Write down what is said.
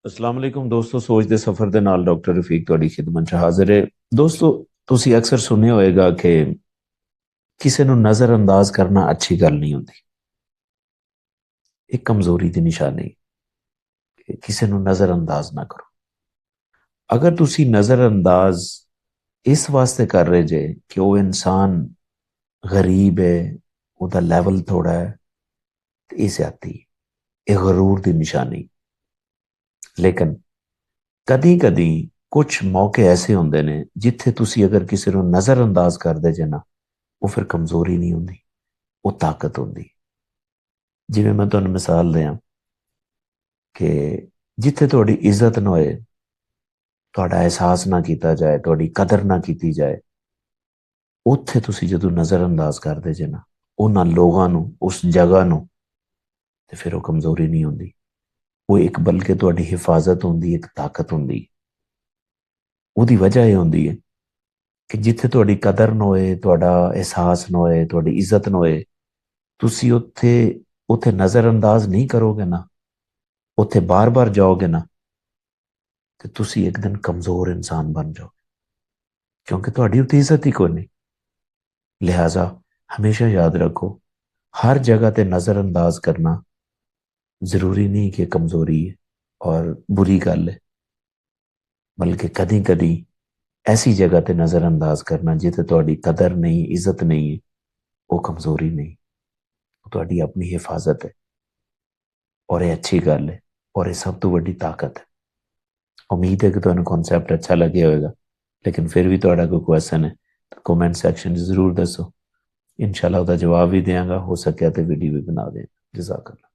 ਅਸਲਾਮ ਅਲੈਕੁਮ ਦੋਸਤੋ, ਸੋਚ ਦੇ ਸਫ਼ਰ ਦੇ ਨਾਲ ਡਾਕਟਰ ਰਫੀਕ ਤੁਹਾਡੀ ਖਿਦਮਤ 'ਚ ਹਾਜ਼ਰ ਹੈ। ਦੋਸਤੋ, ਤੁਸੀਂ ਅਕਸਰ ਸੁਣਿਆ ਹੋਵੇਗਾ ਕਿ ਕਿਸੇ ਨੂੰ ਨਜ਼ਰ ਅੰਦਾਜ਼ ਕਰਨਾ ਅੱਛੀ ਗੱਲ ਨਹੀਂ ਹੁੰਦੀ। ਇੱਕ ਕਮਜ਼ੋਰੀ ਦੀ ਨਿਸ਼ਾਨੀ ਕਿ ਕਿਸੇ ਨੂੰ ਨਜ਼ਰ ਅੰਦਾਜ਼ ਨਾ ਕਰੋ। ਅਗਰ ਤੁਸੀਂ ਨਜ਼ਰ ਅੰਦਾਜ਼ ਇਸ ਵਾਸਤੇ ਕਰ ਰਹੇ ਜੇ ਕਿ ਉਹ ਇਨਸਾਨ ਗਰੀਬ ਹੈ, ਉਹਦਾ ਲੈਵਲ ਥੋੜਾ ਹੈ, ਤੇ ਇਹ ਜ਼ਿਆਦਤੀ ਹੈ, ਇਹ ਗਰੂਰ ਦੀ ਨਿਸ਼ਾਨੀ। ਲੇਕਿਨ ਕਦੀ ਕਦੀ ਕੁਝ ਮੌਕੇ ਐਸੇ ਹੁੰਦੇ ਨੇ ਜਿੱਥੇ ਤੁਸੀਂ ਅਗਰ ਕਿਸੇ ਨੂੰ ਨਜ਼ਰ ਅੰਦਾਜ਼ ਕਰਦੇ ਜੇ ਨਾ, ਉਹ ਫਿਰ ਕਮਜ਼ੋਰੀ ਨਹੀਂ ਹੁੰਦੀ, ਉਹ ਤਾਕਤ ਹੁੰਦੀ। ਜਿਵੇਂ ਮੈਂ ਤੁਹਾਨੂੰ ਮਿਸਾਲ ਦਿਆਂ ਕਿ ਜਿੱਥੇ ਤੁਹਾਡੀ ਇੱਜ਼ਤ ਨਾ ਹੋਏ, ਤੁਹਾਡਾ ਅਹਿਸਾਸ ਨਾ ਕੀਤਾ ਜਾਏ, ਤੁਹਾਡੀ ਕਦਰ ਨਾ ਕੀਤੀ ਜਾਏ, ਉੱਥੇ ਤੁਸੀਂ ਜਦੋਂ ਨਜ਼ਰ ਅੰਦਾਜ਼ ਕਰਦੇ ਜੇ ਨਾ ਉਹਨਾਂ ਲੋਕਾਂ ਨੂੰ, ਉਸ ਜਗ੍ਹਾ ਨੂੰ, ਤੇ ਫਿਰ ਉਹ ਕਮਜ਼ੋਰੀ ਨਹੀਂ ਹੁੰਦੀ, ਉਹ ਇੱਕ ਬਲਕਿ ਤੁਹਾਡੀ ਹਿਫਾਜ਼ਤ ਹੁੰਦੀ, ਇੱਕ ਤਾਕਤ ਹੁੰਦੀ। ਉਹਦੀ ਵਜ੍ਹਾ ਇਹ ਹੁੰਦੀ ਹੈ ਕਿ ਜਿੱਥੇ ਤੁਹਾਡੀ ਕਦਰ ਨਾ ਹੋਏ, ਤੁਹਾਡਾ ਅਹਿਸਾਸ ਨਾ ਹੋਏ, ਤੁਹਾਡੀ ਇੱਜ਼ਤ ਨਾ ਹੋਏ, ਤੁਸੀਂ ਉੱਥੇ ਉੱਥੇ ਨਜ਼ਰ ਅੰਦਾਜ਼ ਨਹੀਂ ਕਰੋਗੇ ਨਾ, ਉੱਥੇ ਬਾਰ-ਬਾਰ ਜਾਓਗੇ ਨਾ, ਤੇ ਤੁਸੀਂ ਇੱਕ ਦਿਨ ਕਮਜ਼ੋਰ ਇਨਸਾਨ ਬਣ ਜਾਓਗੇ, ਕਿਉਂਕਿ ਤੁਹਾਡੀ ਉੱਥੇ ਇੱਜ਼ਤ ਹੀ ਕੋਈ ਨਹੀਂ। ਲਿਹਾਜ਼ਾ ਹਮੇਸ਼ਾ ਯਾਦ ਰੱਖੋ, ਹਰ ਜਗ੍ਹਾ ਤੇ ਨਜ਼ਰ ਅੰਦਾਜ਼ ਕਰਨਾ ਜ਼ਰੂਰੀ ਨਹੀਂ ਕਿ ਕਮਜ਼ੋਰੀ ਹੈ ਔਰ ਬੁਰੀ ਗੱਲ ਹੈ, ਬਲਕਿ ਕਦੀ ਕਦੀ ऐसी जगह ते नज़रअंदाज करना जिथे ਤੁਹਾਡੀ कदर नहीं, इज्जत नहीं है, वो कमजोरी नहीं, वो ਤੁਹਾਡੀ अपनी हिफाजत है। और ये अच्छी गल है और ये सब तो बड़ी ताकत है। उम्मीद है कि ਤੁਹਾਨੂੰ कॉन्सेप्ट अच्छा लगे होगा। लेकिन फिर भी ਤੁਹਾਡਾ कोई क्वेश्चन है तो कमेंट सैक्शन जरूर दसो, इंशाल्लाह ਉਹਦਾ जवाब भी देंगा, हो सके तो वीडियो भी बना दें। जज़ाकल्लाह।